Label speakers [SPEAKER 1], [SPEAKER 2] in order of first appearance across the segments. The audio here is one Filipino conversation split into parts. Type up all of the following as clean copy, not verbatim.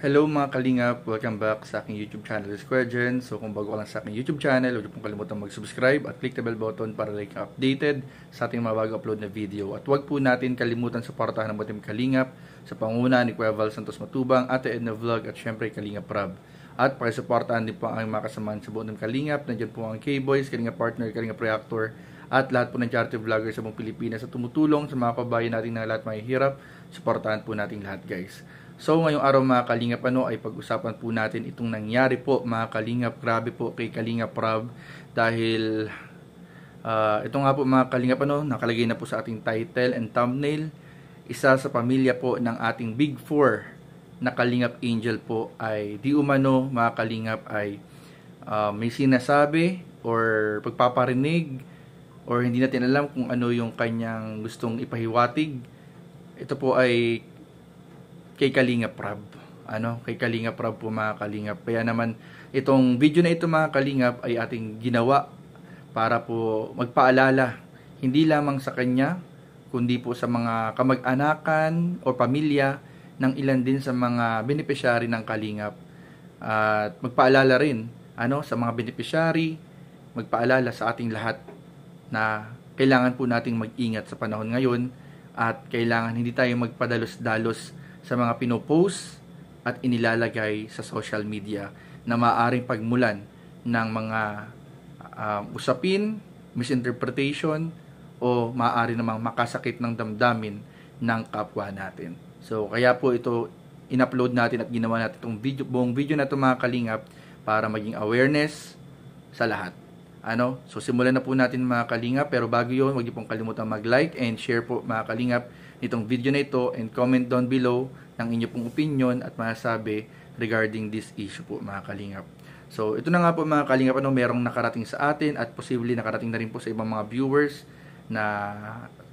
[SPEAKER 1] Hello mga kalingap! Welcome back sa aking YouTube channel, Square Gen. So kung bago ka lang sa aking YouTube channel, huwag niyo pong kalimutan mag-subscribe at click the bell button para like updated sa ating mga bago upload na video. At huwag po natin kalimutan suportahan ng Butim Kalingap sa panguna ni Kuya Val Santos Matubang, Ate Edna Vlog at syempre Kalingap Rab. At pakisuportahan din po ang mga kasamahan sa Butim Kalingap. Nandiyan po ang K-Boys, Kalingap Partner, Kalingap Reactor at lahat po ng charity vlogger sa buong Pilipinas sa tumutulong sa mga kabayan natin na lahat mahihirap. Suportahan po natin lahat, guys. So ngayong araw mga Kalingap ay pag-usapan po natin itong nangyari po mga Kalingap. Grabe po kay Kalingap Rab dahil ito nga po mga Kalingap nakalagay na po sa ating title and thumbnail. Isa sa pamilya po ng ating Big Four na Kalingap Angel po ay di umano mga Kalingap ay may sinasabi or pagpaparinig or hindi natin alam kung ano yung kanyang gustong ipahiwatig. Ito po ay kay Kalingap Rab. Kay Kalingap Rab po mga Kalingap. Kaya naman itong video na ito mga Kalingap ay ating ginawa para po magpaalala hindi lamang sa kanya kundi po sa mga kamag-anakan o pamilya ng ilan din sa mga beneficiary ng Kalingap. At magpaalala rin sa mga beneficiary, magpaalala sa ating lahat na kailangan po nating mag-ingat sa panahon ngayon at kailangan hindi tayo magpadalos-dalos sa mga pinopost at inilalagay sa social media na maaaring pagmulan ng mga usapin, misinterpretation o maaari namang makasakit ng damdamin ng kapwa natin. So kaya po ito in-upload natin at ginawa natin itong video, buong video na ito mga Kalingap para maging awareness sa lahat. So simulan na po natin mga Kalingap, pero bago yun, huwag niyo pong kalimutan mag-like and share po mga Kalingap nitong video na ito and comment down below ng inyo pong opinion at masasabi regarding this issue po mga Kalingap. So ito na nga po mga Kalingap, merong nakarating sa atin at posibleng nakarating na rin po sa ibang mga viewers na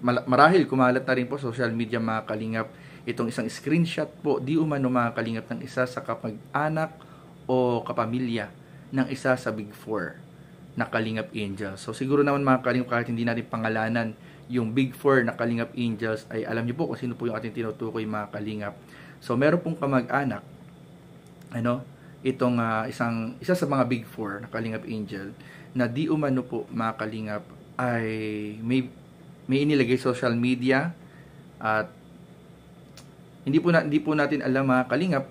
[SPEAKER 1] marahil kumalat na rin po sa social media mga Kalingap itong isang screenshot po di umano mga Kalingap ng isa sa kapag-anak o kapamilya ng isa sa Big Four na Kalingap Angels. So siguro naman mga Kalingap, kahit hindi natin pangalanan yung Big Four na Kalingap Angels, ay alam niyo po kung sino po yung ating tinutukoy mga Kalingap. So meron pong kamag-anak itong isa sa mga Big Four na Kalingap Angel na di umano po mga Kalingap ay may inilagay social media at hindi po natin alam mga Kalingap,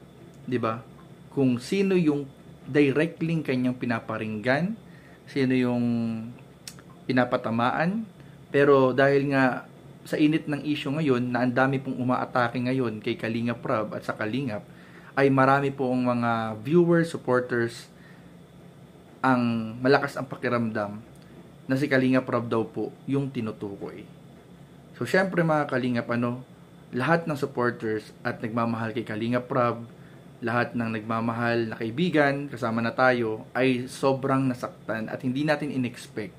[SPEAKER 1] 'di ba? Kung sino yung directly kanyang pinaparinggan, sino yung pinapatamaan. Pero dahil nga sa init ng issue ngayon na ang dami pong umaatake ngayon kay Kalingap Rab at sa Kalingap, ay marami pong mga viewers, supporters ang malakas ang pakiramdam na si Kalingap Rab daw po yung tinutukoy. So syempre mga Kalingap, lahat ng supporters at nagmamahal kay Kalingap Rab, lahat ng nagmamahal na kaibigan, kasama na tayo, ay sobrang nasaktan at hindi natin in-expect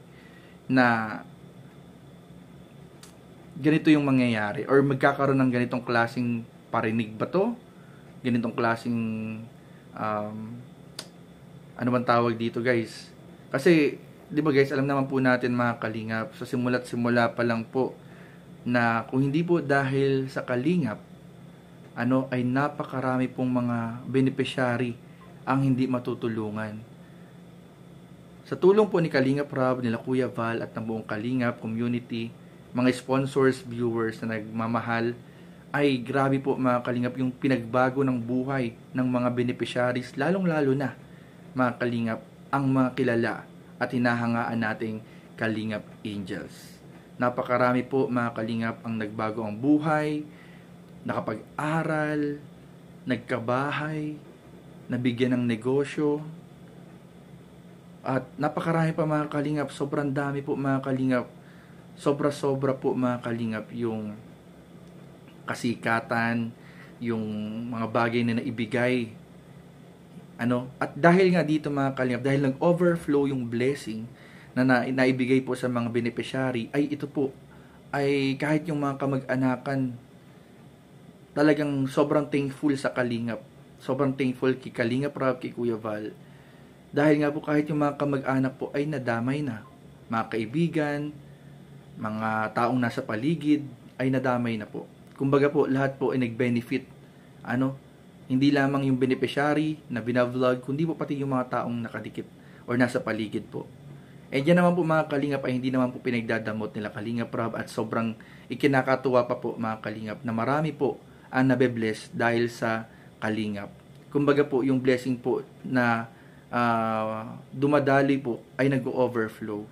[SPEAKER 1] na ganito yung mangyayari or magkakaroon ng ganitong klaseng parinig ba to? Ganitong klaseng ano bang tawag dito guys? Kasi di ba guys, alam naman po natin mga Kalingap, sa simula't simula pa lang po na kung hindi po dahil sa Kalingap ay napakarami pong mga beneficiary ang hindi matutulungan. Sa tulong po ni Kalingap Rab, nila Kuya Val at ng buong Kalingap community, mga sponsors, viewers na nagmamahal, ay grabe po mga Kalingap yung pinagbago ng buhay ng mga beneficiaries, lalong-lalo na mga Kalingap ang mga kilala at hinahangaan nating Kalingap Angels. Napakarami po mga Kalingap ang nagbago ang buhay, nakapag-aral, nagkabahay, nabigyan ng negosyo, at napakarami pa mga Kalingap, sobrang dami po mga Kalingap, sobra-sobra po mga Kalingap yung kasikatan, yung mga bagay na naibigay. At dahil nga dito mga Kalingap, dahil nag-overflow yung blessing na naibigay po sa mga beneficiary, ay ito po, ay kahit yung mga kamag-anakan, talagang sobrang thankful sa Kalingap. Sobrang thankful kay Kalingap Rab, kay Kuya Val. Dahil nga po kahit yung mga kamag-anak po ay nadamay na. Mga kaibigan, mga taong nasa paligid ay nadamay na po. Kumbaga po, lahat po ay nag-benefit Hindi lamang yung beneficiary na binavlog, kundi po pati yung mga taong nakadikit or nasa paligid po. And yan naman po mga kalingap ay hindi naman po pinagdadamot nila Kalingap Rob, at sobrang ikinakatuwa pa po mga kalingap na marami po ang nabe-bless dahil sa kalingap. Kumbaga po yung blessing po na dumadali po ay nag-overflow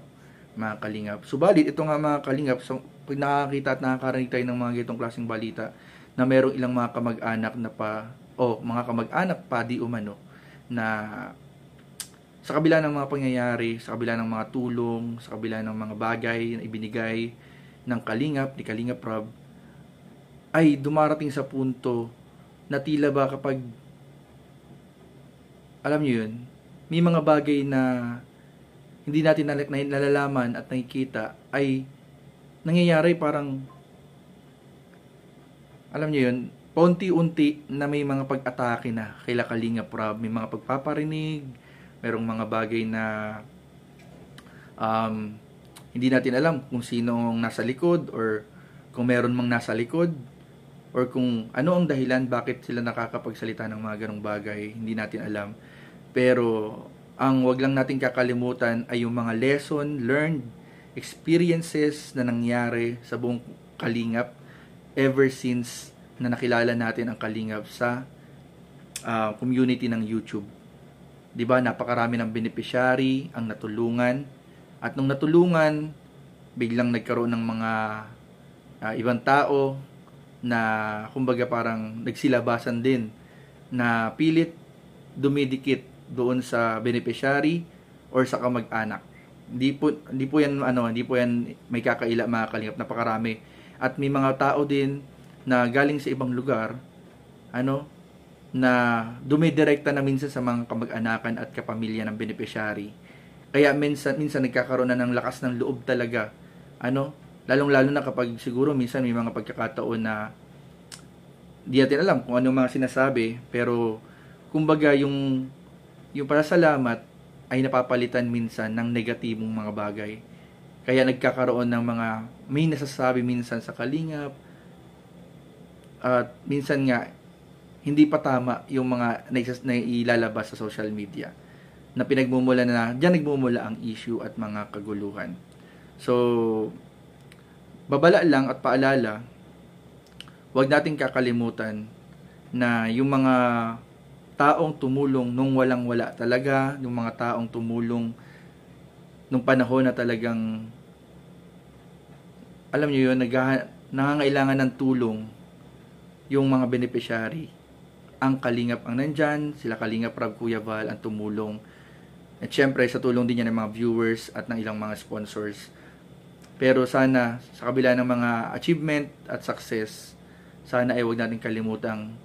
[SPEAKER 1] mga kalingap. Subalit ito nga mga kalingap, so, pag nakakita at nakakarinig tayo ng mga ganitong klaseng balita na merong ilang mga kamag-anak na mga kamag-anak pa di umano na sa kabila ng mga pangyayari, sa kabila ng mga tulong, sa kabila ng mga bagay na ibinigay ng kalingap, ni Kalingap Rob, ay dumarating sa punto na tila ba kapag, alam nyo yun, may mga bagay na hindi natin nalalaman at nakikita ay nangyayari parang, alam nyo yun, paunti-unti na may mga pag-atake na kay Kalingap Rob, may mga pagpaparinig, merong mga bagay na hindi natin alam kung sino ang nasa likod or kung meron mang nasa likod or kung ano ang dahilan bakit sila nakakapagsalita ng mga ganong bagay, hindi natin alam. Pero ang wag lang natin kakalimutan ay yung mga lesson learned, experiences na nangyari sa buong Kalingap ever since na nakilala natin ang Kalingap sa community ng YouTube. 'Di ba? Napakarami ng beneficiary ang natulungan, at nung natulungan, biglang nagkaroon ng mga ibang tao na kumbaga parang nagsilabasan din na pilit dumidikit doon sa beneficiary or sa kamag-anak. Hindi po yan may kakaila mga kalingap, napakarami. At may mga tao din na galing sa ibang lugar na dumidirekta na minsan sa mga kamag-anakan at kapamilya ng beneficiary. Kaya minsan nagkakaroon na ng lakas ng loob talaga. Lalong-lalo na kapag siguro minsan may mga pagkakataon na di natin alam kung ano mga sinasabi, pero kumbaga yung pasasalamat ay napapalitan minsan ng negatibong mga bagay. Kaya nagkakaroon ng may nasasabi minsan sa Kalingap, at minsan nga hindi pa tama yung mga nailalabas sa social media na pinagmumula na diyan nagmumula ang issue at mga kaguluhan. So, babala lang at paalala, huwag nating kakalimutan na yung mga taong tumulong nung walang-wala talaga, yung mga taong tumulong nung panahon na talagang, alam nyo yun, nangangailangan ng tulong yung mga beneficiary. Ang Kalingap ang nandyan, sila Kalingap Rob, Kuya Val ang tumulong. At syempre, sa tulong din yan ng mga viewers at ng ilang mga sponsors. Pero sana, sa kabila ng mga achievement at success, sana ay huwag natin kalimutang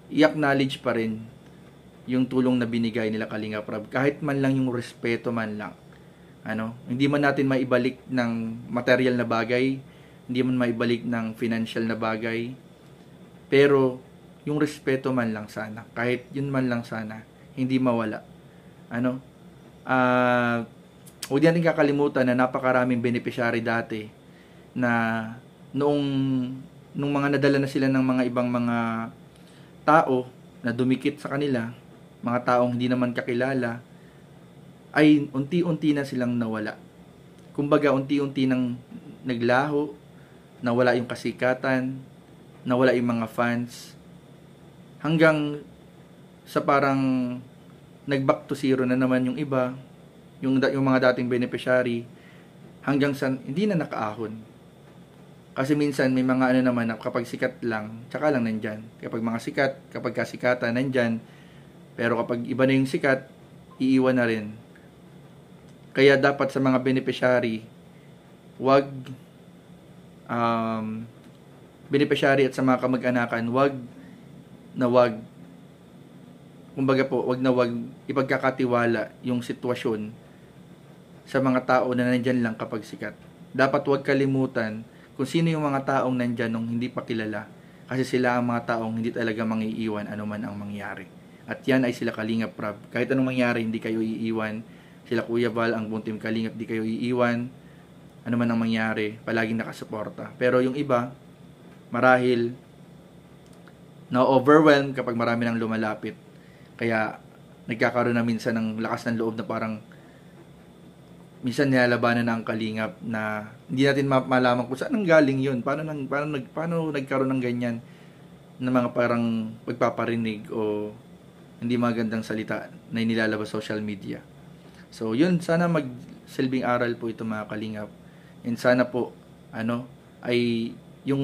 [SPEAKER 1] i-acknowledge pa rin yung tulong na binigay nila Kalingap Rob. Kahit man lang yung respeto man lang. Hindi man natin maibalik ng material na bagay, hindi man maibalik ng financial na bagay, pero yung respeto man lang sana, kahit yun man lang sana, hindi mawala. Huwag natin kakalimutan na napakaraming beneficiary dati na noong mga nadala na sila ng mga ibang mga tao na dumikit sa kanila, mga taong hindi naman kakilala, ay unti-unti na silang nawala. Kumbaga, unti-unti nang naglaho, nawala yung kasikatan, nawala yung mga fans, hanggang sa parang nag-back to zero na naman yung iba, yung mga dating beneficiary, hanggang sa hindi na nakaahon. Kasi minsan may mga naman na kapag sikat lang, tsaka lang nandyan. Kapag kasikatan, nandyan. Pero kapag iba na yung sikat, iiwan na rin. Kaya dapat sa mga beneficiary, beneficiary at sa mga kamag-anakan, wag ipagkakatiwala yung sitwasyon sa mga tao na nandyan lang kapag sikat. Dapat wag kalimutan kung sino yung mga taong nandyan nung hindi pa kilala, kasi sila ang mga taong hindi talaga mangiiwan anuman ang mangyari. At yan ay sila Kalingap Rob. Kahit anong mangyari, hindi kayo iiwan. Sila Kuya Val, ang buong team Kalingap, di kayo iiwan. Anuman ang mangyari, palaging nakasuporta. Pero yung iba, marahil na-overwhelm kapag marami nang lumalapit. Kaya nagkakaroon na minsan ng lakas ng loob na parang minsan nilalabanan na ang kalingap na hindi natin malaman kung saan galing yun. Paano nagkaroon ng ganyan na mga parang pagpaparinig o hindi magandang salita na inilalabas social media. So, yun, sana magsilbing aral po ito mga kalingap. And sana po, ay yung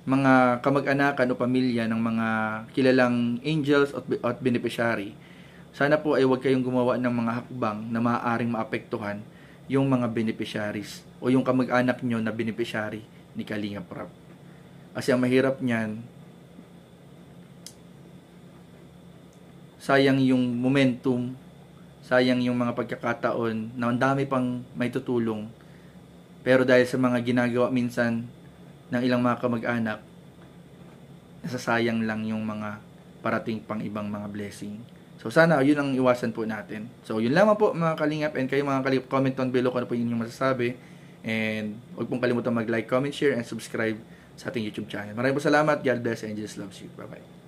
[SPEAKER 1] mga kamag-anakan o pamilya ng mga kilalang angels at beneficiary, sana po ay huwag kayong gumawa ng mga hakbang na maaaring maapektuhan yung mga beneficiaries o yung kamag-anak nyo na beneficiary ni Kalingap Rap. Kasi ang mahirap niyan, sayang yung momentum, sayang yung mga pagkakataon na ang dami pang may tutulong. Pero dahil sa mga ginagawa minsan ng ilang mga kamag-anak, nasasayang lang yung mga parating pang ibang mga blessing. So sana yun ang iwasan po natin. So yun lamang po mga kalingap, and kayo mga kalingap, comment down below kung ano po yung masasabi. And huwag pong kalimutan mag-like, comment, share, and subscribe sa ating YouTube channel. Maraming po salamat. God bless and Jesus loves you. Bye-bye.